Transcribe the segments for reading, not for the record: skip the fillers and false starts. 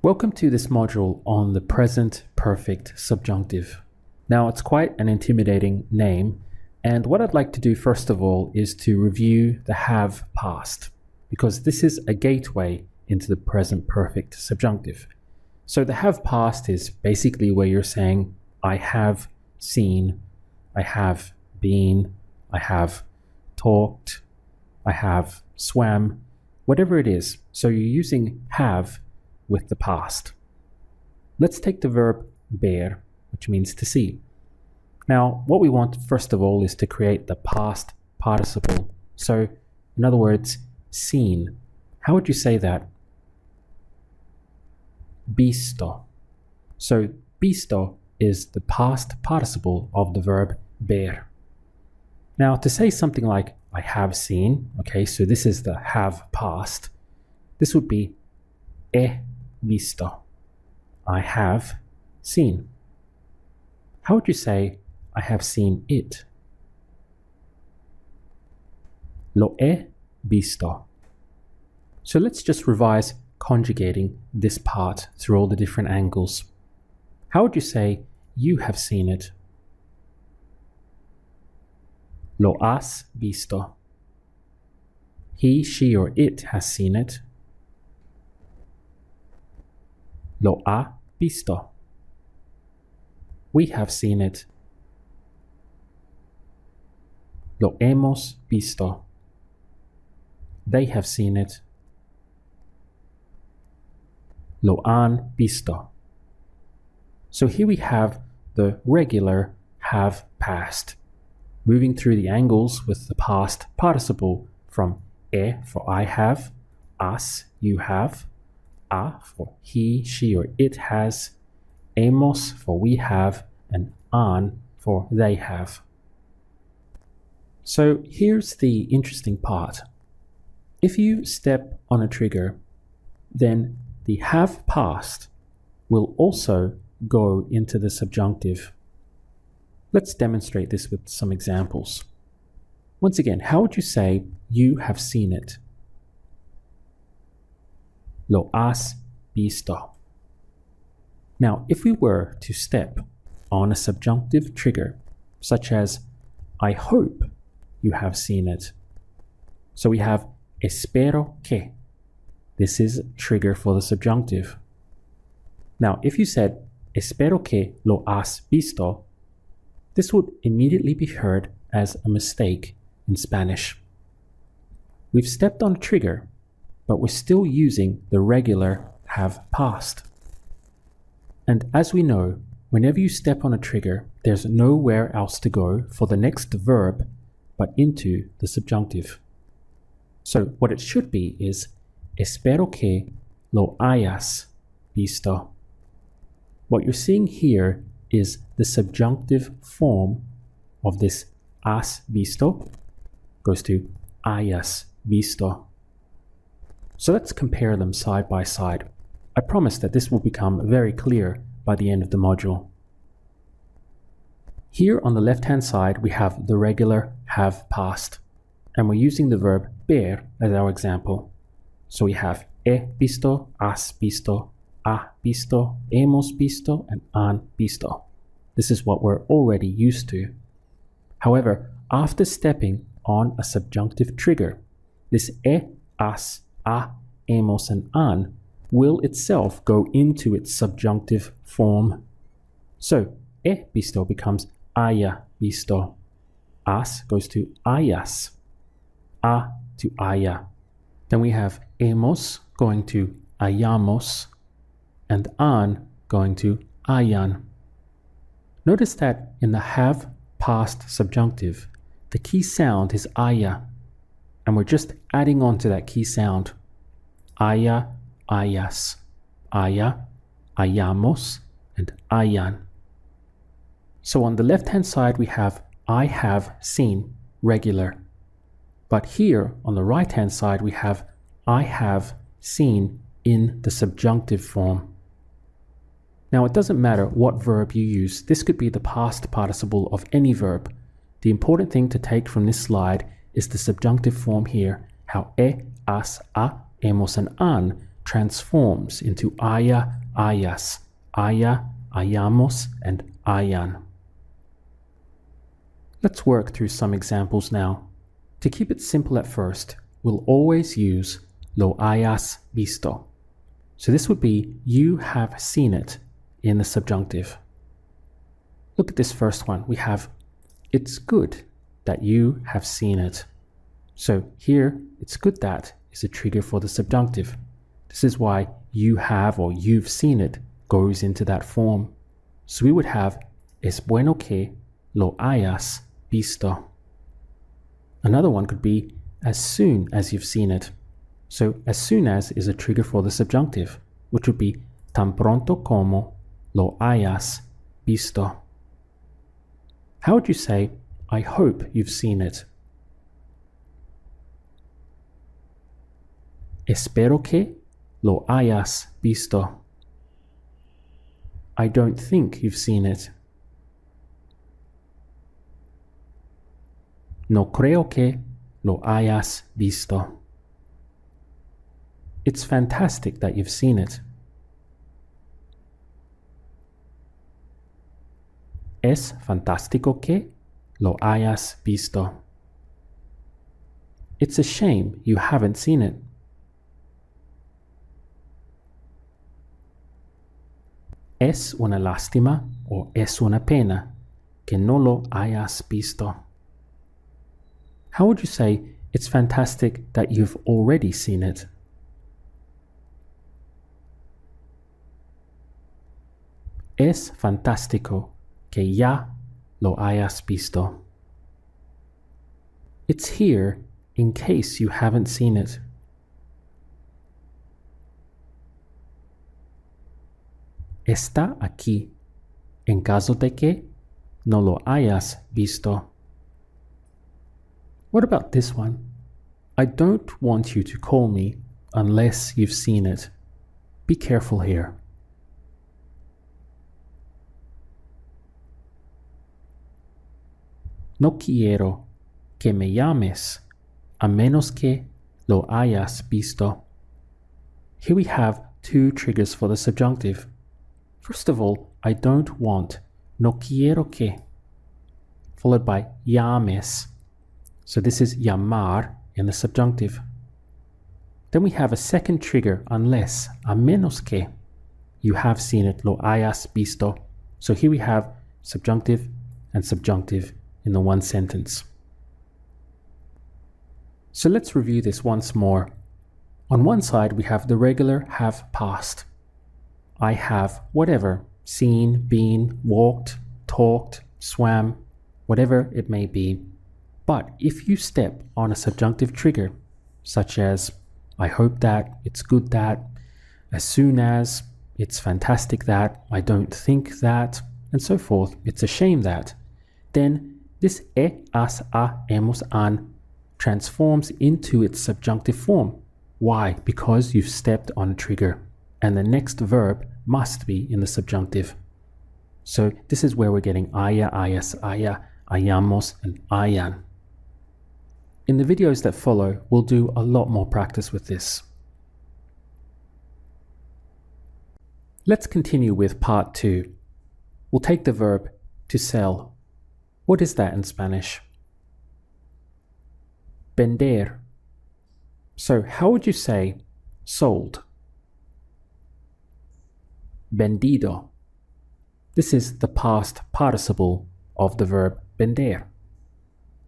Welcome to this module on the present perfect subjunctive. Now, it's quite an intimidating name, and what I'd like to do first of all is to review the have past, because this is a gateway into the present perfect subjunctive. So the have past is basically where you're saying, I have seen, I have been, I have talked, I have swam, whatever it is. So you're using have with the past. Let's take the verb ver, which means to see. Now, what we want first of all is to create the past participle. So, in other words, seen. How would you say that? Visto. So, visto is the past participle of the verb ver. Now, to say something like I have seen, okay, so this is the have past. This would be he visto. I have seen. How would you say I have seen it? Lo he visto. So let's just revise conjugating this part through all the different angles. How would you say you have seen it? Lo has visto. He, she, or it has seen it. Lo ha visto. We have seen it. Lo hemos visto. They have seen it. Lo han visto. So here we have the regular have past, moving through the angles with the past participle from e for I have, as, you have, a for he, she, or it has, hemos for we have, and han for they have. So here's the interesting part. If you step on a trigger, then the have past will also go into the subjunctive. Let's demonstrate this with some examples. Once again, how would you say you have seen it? Lo has visto. Now, if we were to step on a subjunctive trigger, such as I hope you have seen it. So we have espero que. This is a trigger for the subjunctive. Now, if you said espero que lo has visto, this would immediately be heard as a mistake in Spanish. We've stepped on a trigger, but we're still using the regular have past. And as we know, whenever you step on a trigger, there's nowhere else to go for the next verb but into the subjunctive. So what it should be is espero que lo hayas visto. What you're seeing here is the subjunctive form of this has visto goes to hayas visto. So let's compare them side by side. I promise that this will become very clear by the end of the module. Here on the left-hand side, we have the regular have past, and we're using the verb ver as our example. So we have he visto, has visto, ha visto, hemos visto, and han visto. This is what we're already used to. However, after stepping on a subjunctive trigger, this he, has, ha, hemos, and han will itself go into its subjunctive form. So, he visto becomes haya visto. Has goes to hayas. Ha to haya. Then we have hemos going to hayamos, and han going to hayan. Notice that in the have past subjunctive, the key sound is haya, and we're just adding on to that key sound. Haya, hayas, haya, hayamos, and hayan. So on the left-hand side, we have I have seen, regular. But here on the right-hand side, we have I have seen in the subjunctive form. Now, it doesn't matter what verb you use. This could be the past participle of any verb. The important thing to take from this slide is the subjunctive form here, how he, has, ha, hemos, and han transforms into haya, hayas, haya, hayamos, and hayan. Let's work through some examples now. To keep it simple at first, we'll always use lo hayas visto. So this would be you have seen it in the subjunctive. Look at this first one. We have it's good that you have seen it. So here, it's good that is a trigger for the subjunctive. This is why you have or you've seen it goes into that form. So we would have es bueno que lo hayas visto. Another one could be as soon as you've seen it. So as soon as is a trigger for the subjunctive, which would be tan pronto como lo hayas visto. How would you say, I hope you've seen it? Espero que lo hayas visto. I don't think you've seen it. No creo que lo hayas visto. It's fantastic that you've seen it. Es fantástico que lo hayas visto. It's a shame you haven't seen it. Es una lástima o es una pena que no lo hayas visto. How would you say it's fantastic that you've already seen it? Es fantástico que ya lo hayas visto. It's here in case you haven't seen it. Está aquí en caso de que no lo hayas visto. What about this one? I don't want you to call me unless you've seen it. Be careful here. No quiero que me llames a menos que lo hayas visto. Here we have two triggers for the subjunctive. First of all, I don't want no quiero que, followed by llames. So this is llamar in the subjunctive. Then we have a second trigger, unless, a menos que, you have seen it, lo hayas visto. So here we have subjunctive and subjunctive in the one sentence. So let's review this once more. On one side, we have the regular have past. I have whatever, seen, been, walked, talked, swam, whatever it may be. But if you step on a subjunctive trigger, such as I hope that, it's good that, as soon as, it's fantastic that, I don't think that, and so forth, it's a shame that, then this as, a, hemos, an transforms into its subjunctive form. Why? Because you've stepped on a trigger, and the next verb must be in the subjunctive. So this is where we're getting haya, hayas, haya, hayamos, and hayan. In the videos that follow, we'll do a lot more practice with this. Let's continue with part 2. We'll take the verb to sell. What is that in Spanish? Vender. So how would you say sold? Vendido. This is the past participle of the verb vender.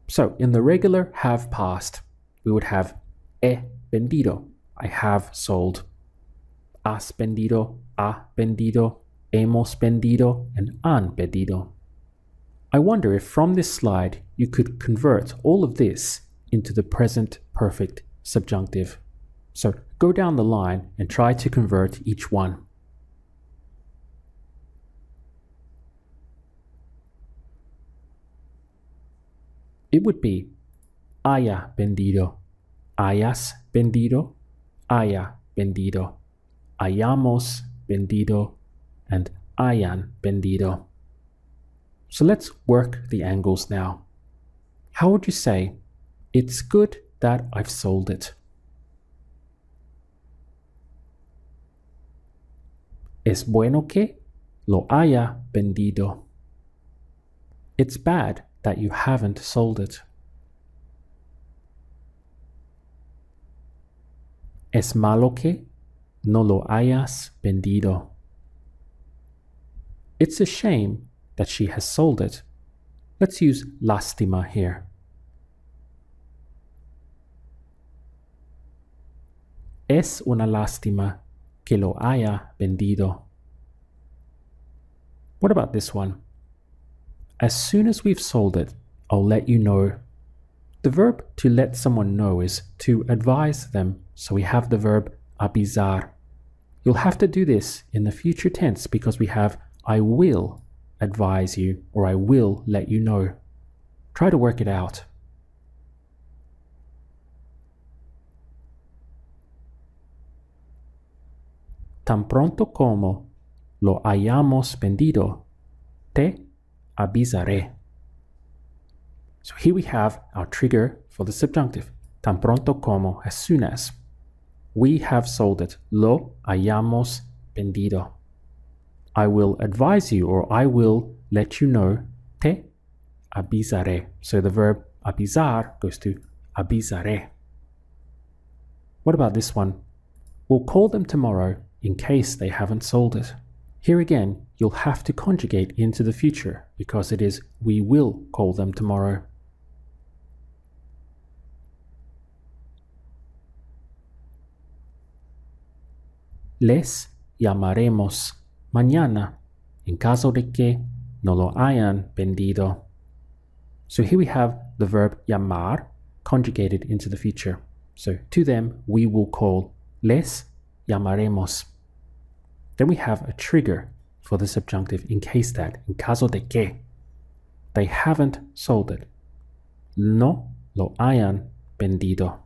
So in the regular have past, we would have he vendido, I have sold. Has vendido, ha vendido, hemos vendido, and han vendido. I wonder if from this slide you could convert all of this into the present perfect subjunctive. So go down the line and try to convert each one. It would be haya vendido, hayas vendido, haya vendido, hayamos vendido, and hayan vendido. So let's work the angles now. How would you say, it's good that I've sold it? Es bueno que lo haya vendido. It's bad that you haven't sold it. Es malo que no lo hayas vendido. It's a shame that she has sold it. Let's use lástima here. Es una lástima que lo haya vendido. What about this one? As soon as we've sold it, I'll let you know. The verb to let someone know is to advise them, so we have the verb avisar. You'll have to do this in the future tense because we have I will advise you or I will let you know. Try to work it out. Tan pronto como lo hayamos vendido, te avisaré. So here we have our trigger for the subjunctive. Tan pronto como, as soon as. We have sold it. Lo hayamos vendido. I will advise you or I will let you know. Te avisaré. So the verb avisar goes to avisaré. What about this one? We'll call them tomorrow in case they haven't sold it. Here again, you'll have to conjugate into the future because it is we will call them tomorrow. Les llamaremos mañana en caso de que no lo hayan vendido. So here we have the verb llamar conjugated into the future. So to them we will call. Les llamaremos. Then we have a trigger for the subjunctive in case that, en caso de que, they haven't sold it. No lo hayan vendido.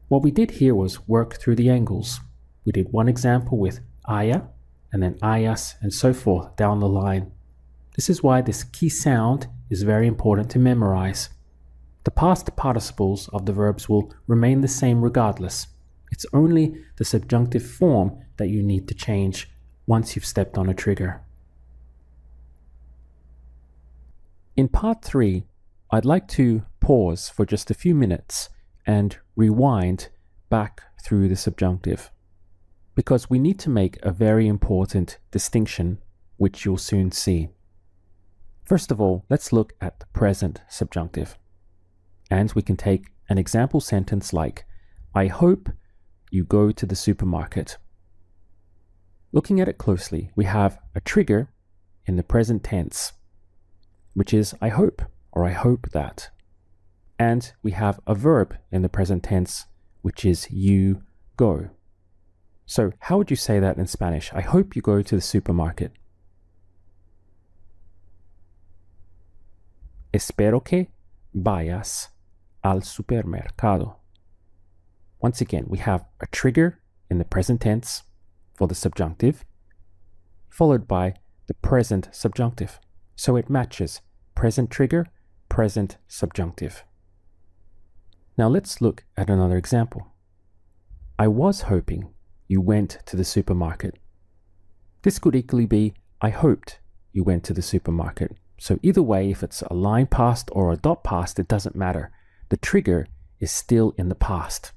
What we did here was work through the angles. We did one example with haya, and then hayas, and so forth down the line. This is why this key sound is very important to memorize. The past participles of the verbs will remain the same regardless. It's only the subjunctive form that you need to change once you've stepped on a trigger. In part 3, I'd like to pause for just a few minutes and rewind back through the subjunctive, because we need to make a very important distinction, which you'll soon see. First of all, let's look at the present subjunctive. And we can take an example sentence like, I hope you go to the supermarket. Looking at it closely, we have a trigger in the present tense, which is I hope, or I hope that. And we have a verb in the present tense, which is you go. So how would you say that in Spanish? I hope you go to the supermarket. Espero que vayas al supermercado. Once again, we have a trigger in the present tense for the subjunctive, followed by the present subjunctive. So it matches present trigger, present subjunctive. Now let's look at another example. I was hoping you went to the supermarket. This could equally be I hoped you went to the supermarket. So either way, if it's a line past or a dot past, it doesn't matter. The trigger is still in the past.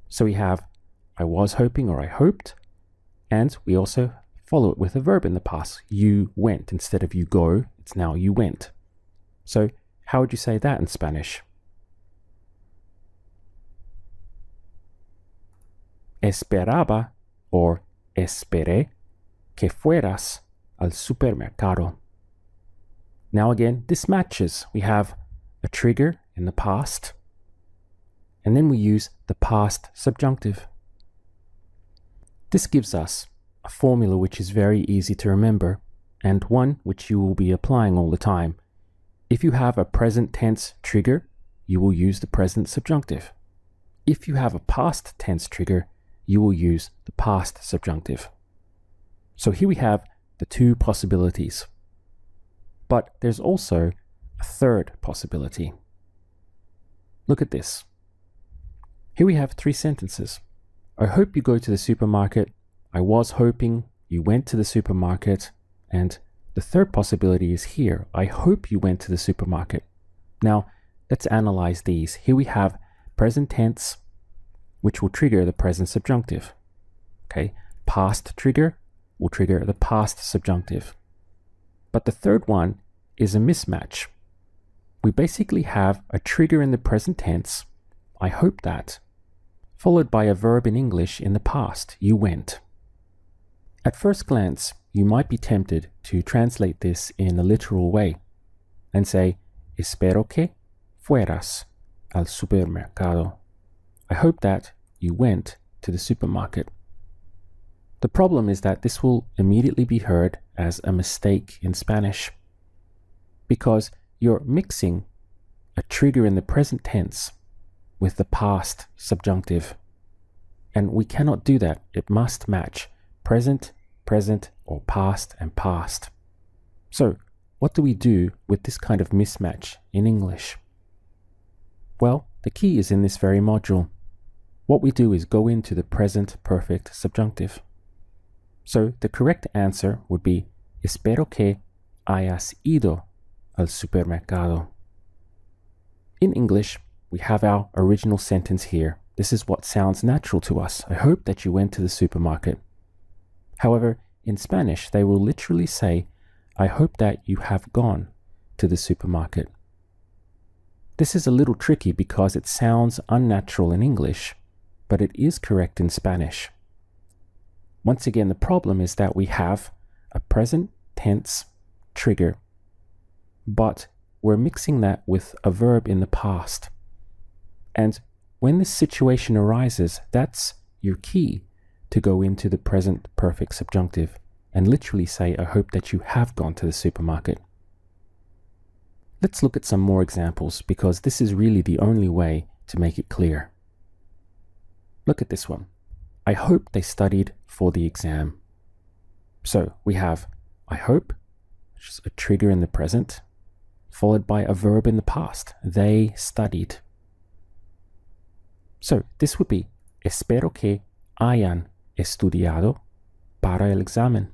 So we have I was hoping or I hoped, and we also follow it with a verb in the past. You went. Instead of you go, it's now you went. So how would you say that in Spanish? Esperaba or esperé que fueras al supermercado. Now again, this matches. We have a trigger in the past, and then we use the past subjunctive. This gives us a formula which is very easy to remember, and one which you will be applying all the time. If you have a present tense trigger, you will use the present subjunctive. If you have a past tense trigger, you will use the past subjunctive. So here we have the two possibilities. But there's also a third possibility. Look at this. Here we have three sentences. I hope you go to the supermarket. I was hoping you went to the supermarket. And the third possibility is here. I hope you went to the supermarket. Now, let's analyze these. Here we have present tense, which will trigger the present subjunctive. Okay, past trigger will trigger the past subjunctive. But the third one is a mismatch. We basically have a trigger in the present tense, I hope that, followed by a verb in English in the past, you went. At first glance, you might be tempted to translate this in a literal way and say, espero que fueras al supermercado. I hope that you went to the supermarket. The problem is that this will immediately be heard as a mistake in Spanish because you're mixing a trigger in the present tense with the past subjunctive. And we cannot do that. It must match present, present, or past and past. So, what do we do with this kind of mismatch in English? Well, the key is in this very module. What we do is go into the present perfect subjunctive. So, the correct answer would be espero que hayas ido al supermercado. In English, we have our original sentence here. This is what sounds natural to us. I hope that you went to the supermarket. However, in Spanish, they will literally say, I hope that you have gone to the supermarket. This is a little tricky because it sounds unnatural in English, but it is correct in Spanish. Once again, the problem is that we have a present tense trigger, but we're mixing that with a verb in the past. And when this situation arises, that's your key to go into the present perfect subjunctive and literally say, I hope that you have gone to the supermarket. Let's look at some more examples because this is really the only way to make it clear. Look at this one. I hope they studied for the exam. So we have I hope, which is a trigger in the present, followed by a verb in the past. They studied. So this would be espero que hayan estudiado para el examen.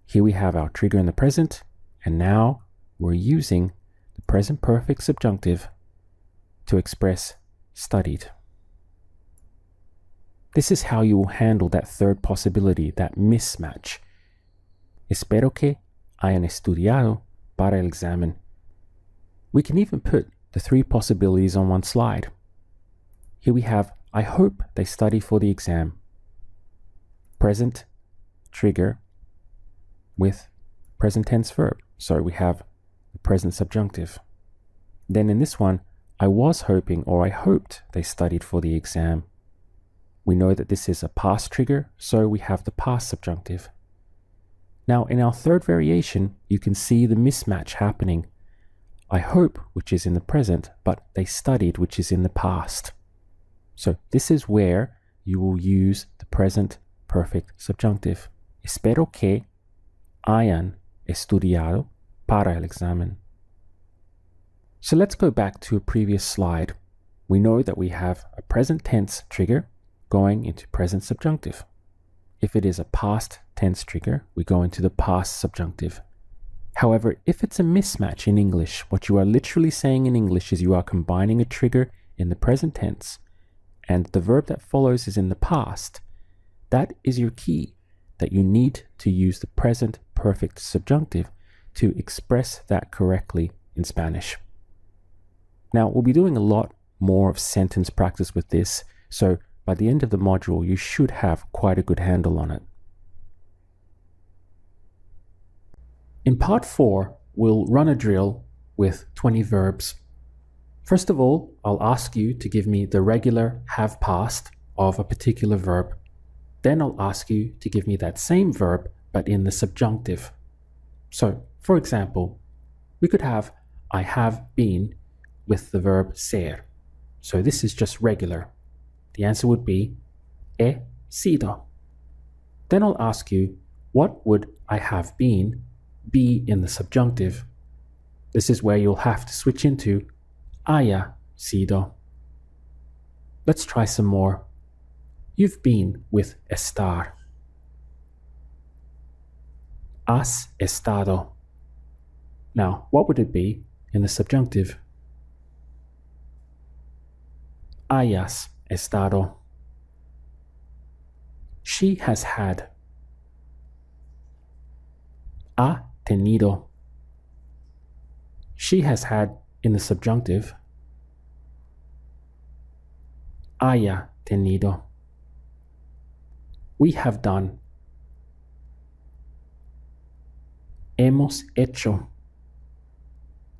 Here we have our trigger in the present, and now we're using the present perfect subjunctive to express studied. This is how you will handle that third possibility, that mismatch. Espero que hayan estudiado para el examen. We can even put the three possibilities on one slide. Here we have, I hope they study for the exam. Present trigger with present tense verb. So we have the present subjunctive. Then in this one, I was hoping or I hoped they studied for the exam. We know that this is a past trigger, so we have the past subjunctive. Now in our third variation, you can see the mismatch happening. I hope, which is in the present, but they studied, which is in the past. So this is where you will use the present perfect subjunctive. Espero que hayan estudiado para el examen. So let's go back to a previous slide. We know that we have a present tense trigger going into present subjunctive. If it is a past tense trigger, we go into the past subjunctive. However, if it's a mismatch in English, what you are literally saying in English is you are combining a trigger in the present tense and the verb that follows is in the past. That is your key, that you need to use the present perfect subjunctive to express that correctly in Spanish. Now, we'll be doing a lot more of sentence practice with this, so by the end of the module, you should have quite a good handle on it. In part 4, we'll run a drill with 20 verbs. First of all, I'll ask you to give me the regular have past of a particular verb. Then I'll ask you to give me that same verb, but in the subjunctive. So, for example, we could have I have been with the verb ser. So this is just regular. The answer would be he sido. Then I'll ask you, what would I have been be in the subjunctive? This is where you'll have to switch into haya sido. Let's try some more. You've been with estar. Has estado. Now, what would it be in the subjunctive? Hayas estado. She has had. Ha tenido. She has had in the subjunctive. Haya tenido. We have done. Hemos hecho.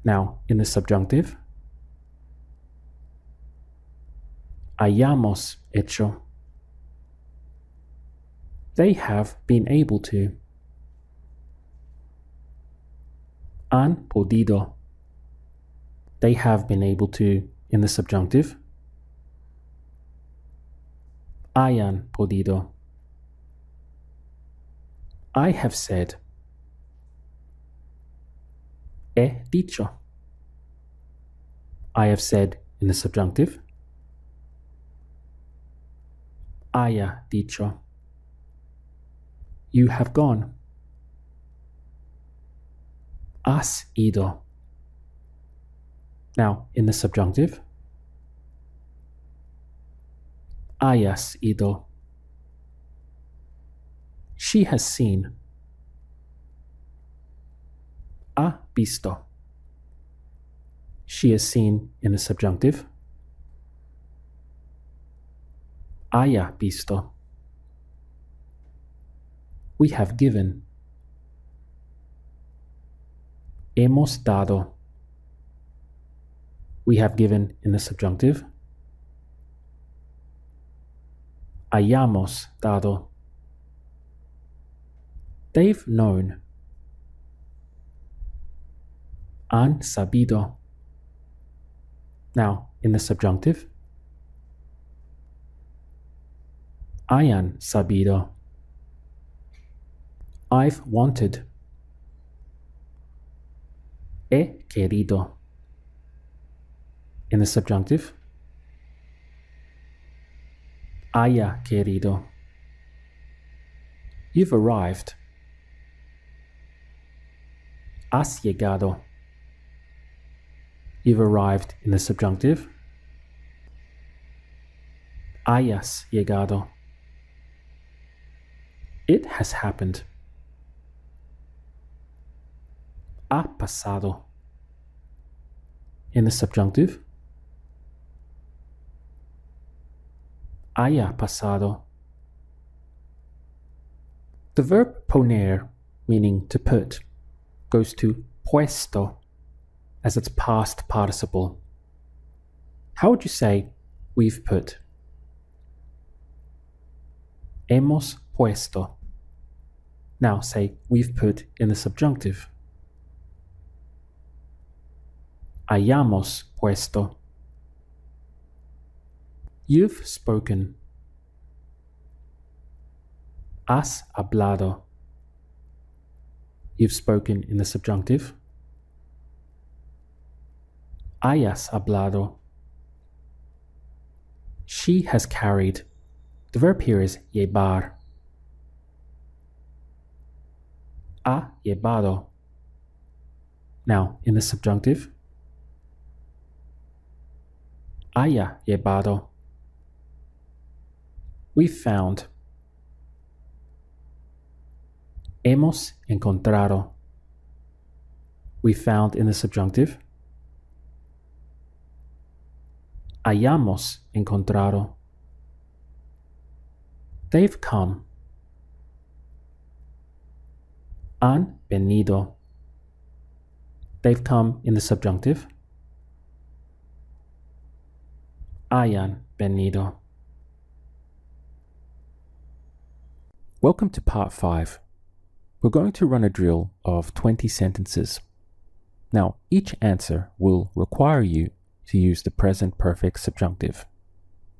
Now, in the subjunctive, hayamos hecho. They have been able to. Han podido. They have been able to in the subjunctive. Hayan podido. I have said. He dicho. I have said in the subjunctive. Haya dicho. You have gone. Has ido. Now, in the subjunctive, hayas ido. She has seen. Ha visto. She has seen in the subjunctive. Haya visto. We have given. Hemos dado. We have given in the subjunctive. Hayamos dado. They've known. Han sabido. Now, in the subjunctive, hayan sabido. I've wanted. He querido. In the subjunctive, haya querido. You've arrived. Has llegado. You've arrived in the subjunctive. Hayas llegado. It has happened. Ha pasado. In the subjunctive. Haya pasado. The verb poner, meaning to put, goes to puesto as its past participle. How would you say we've put? Hemos puesto. Now say we've put in the subjunctive. Hayamos puesto. You've spoken. Has hablado. You've spoken in the subjunctive. Hayas hablado. She has carried. The verb here is llevar. Ha llevado. Now, in the subjunctive. Haya llevado. We found. Hemos encontrado. We found in the subjunctive. Hayamos encontrado. They've come. Han venido. They've come in the subjunctive. Hayan venido. Welcome to part 5. We're going to run a drill of 20 sentences. Now, each answer will require you to use the present perfect subjunctive.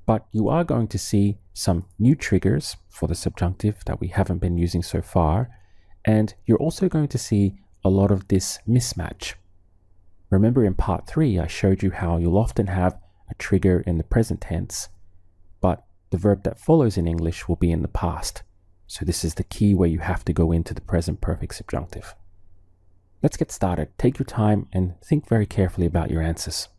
But you are going to see some new triggers for the subjunctive that we haven't been using so far, and you're also going to see a lot of this mismatch. Remember in part 3, I showed you how you'll often have a trigger in the present tense, but the verb that follows in English will be in the past. So this is the key where you have to go into the present perfect subjunctive. Let's get started. Take your time and think very carefully about your answers.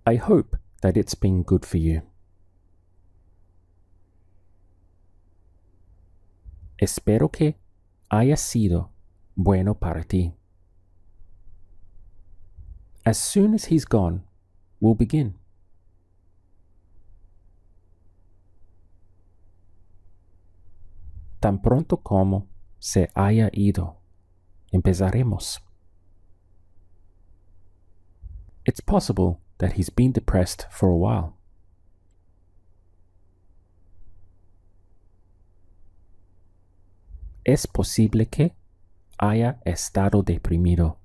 I hope that it's been good for you. Espero que haya sido bueno para ti. As soon as he's gone, we'll begin. Tan pronto como se haya ido, empezaremos. It's possible that he's been depressed for a while. Es posible que haya estado deprimido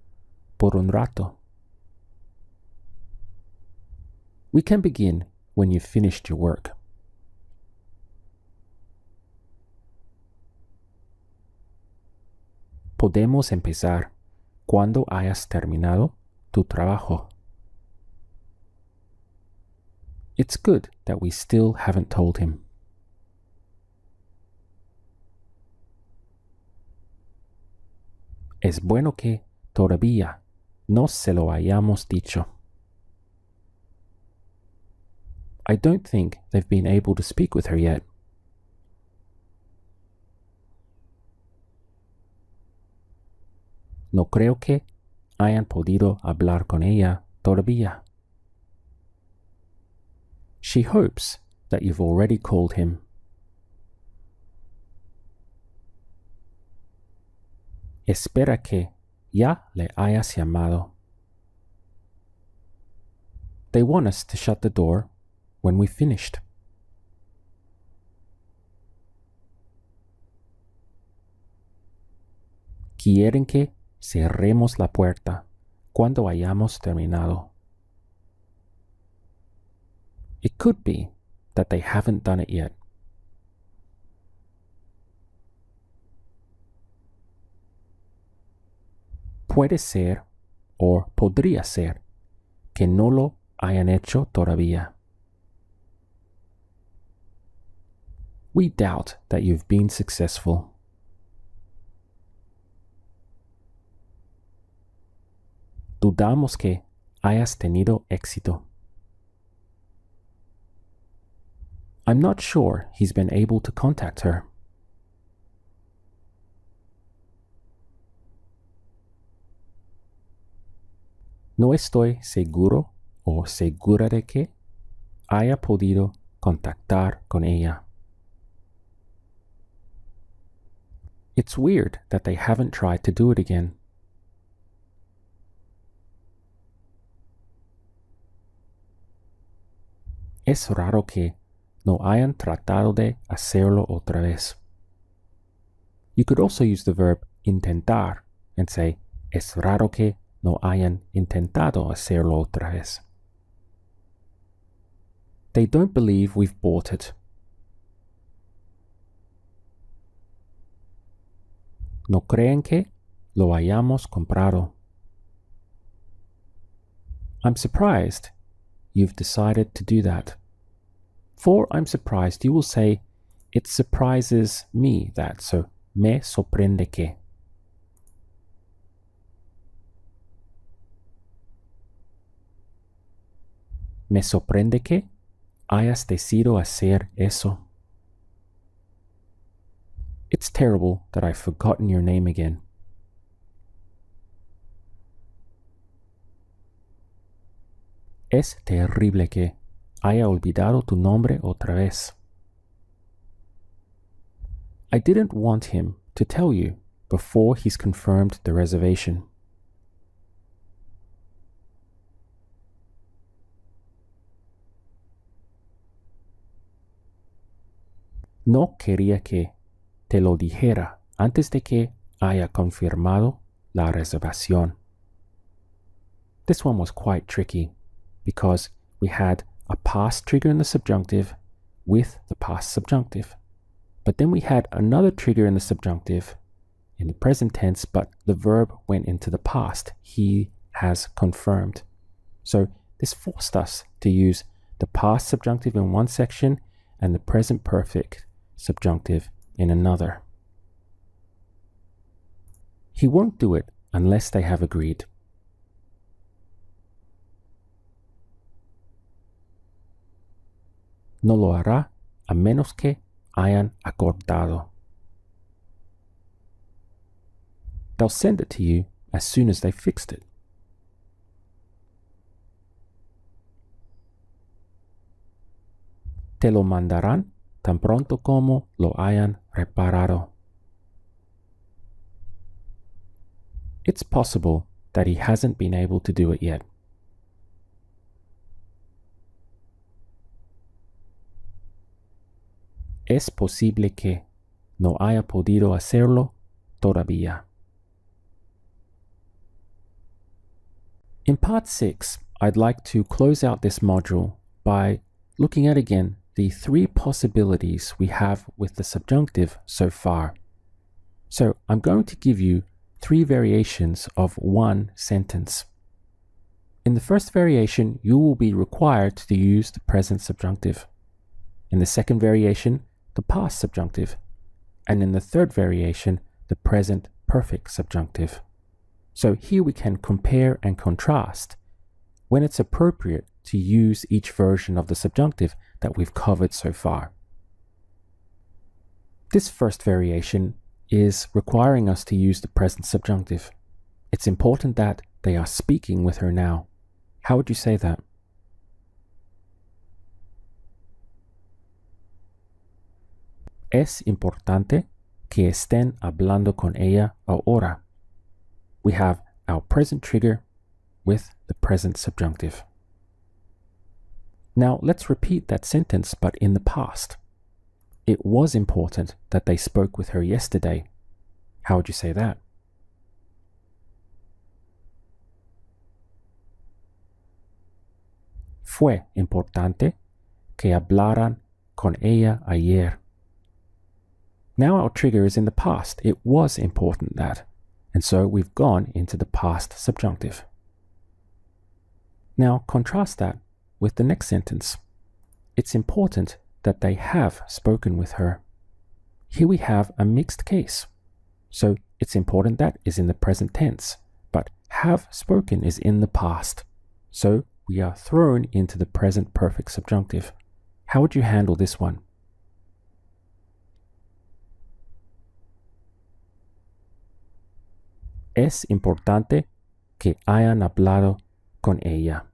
por un rato. We can begin when you've finished your work. Podemos empezar cuando hayas terminado tu trabajo. It's good that we still haven't told him. Es bueno que todavía no se lo hayamos dicho. I don't think they've been able to speak with her yet. No creo que hayan podido hablar con ella todavía. She hopes that you've already called him. Espera que ya le hayas llamado. They want us to shut the door when we've finished. Quieren que cerremos la puerta cuando hayamos terminado. It could be that they haven't done it yet. Puede ser o podría ser que no lo hayan hecho todavía. We doubt that you've been successful. Dudamos que hayas tenido éxito. I'm not sure he's been able to contact her. No estoy seguro o segura de que haya podido contactar con ella. It's weird that they haven't tried to do it again. Es raro que no hayan tratado de hacerlo otra vez. You could also use the verb intentar and say, es raro que no hayan intentado hacerlo otra vez. They don't believe we've bought it. No creen que lo hayamos comprado. I'm surprised you've decided to do that. For I'm surprised, you will say, it surprises me that, so me sorprende que. Me sorprende que hayas decidido hacer eso. It's terrible that I've forgotten your name again. Es terrible que haya olvidado tu nombre otra vez. I didn't want him to tell you before he's confirmed the reservation. No quería que te lo dijera antes de que haya confirmado la reservación. This one was quite tricky because we had a past trigger in the subjunctive with the past subjunctive. But then we had another trigger in the subjunctive in the present tense, but the verb went into the past. He has confirmed. So this forced us to use the past subjunctive in one section and the present perfect subjunctive in another. He won't do it unless they have agreed. No lo hará a menos que hayan acordado. They'll send it to you as soon as they've fixed it. Te lo mandarán tan pronto como lo hayan reparado. It's possible that he hasn't been able to do it yet. Es posible que no haya podido hacerlo todavía. In part 6, I'd like to close out this module by looking at again the three possibilities we have with the subjunctive so far. So I'm going to give you three variations of one sentence. In the first variation, you will be required to use the present subjunctive. In the second variation, the past subjunctive. And in the third variation, the present perfect subjunctive. So here we can compare and contrast when it's appropriate to use each version of the subjunctive that we've covered so far. This first variation is requiring us to use the present subjunctive. It's important that they are speaking with her now. How would you say that? Es importante que estén hablando con ella ahora. We have our present trigger with the present subjunctive. Now let's repeat that sentence but in the past. It was important that they spoke with her yesterday. How would you say that? Fue importante que hablaran con ella ayer. Now our trigger is in the past. It was important that. And so we've gone into the past subjunctive. Now contrast that with the next sentence. It's important that they have spoken with her. Here we have a mixed case. So it's important that is in the present tense, but have spoken is in the past. So we are thrown into the present perfect subjunctive. How would you handle this one? Es importante que hayan hablado con ella.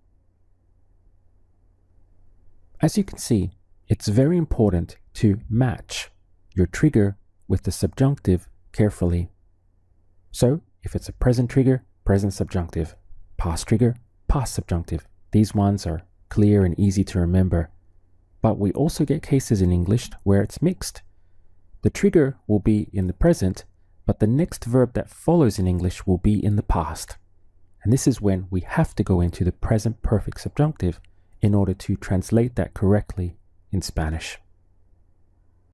As you can see, it's very important to match your trigger with the subjunctive carefully. So, if it's a present trigger, present subjunctive. Past trigger, past subjunctive. These ones are clear and easy to remember. But we also get cases in English where it's mixed. The trigger will be in the present, but the next verb that follows in English will be in the past. And this is when we have to go into the present perfect subjunctive in order to translate that correctly in Spanish.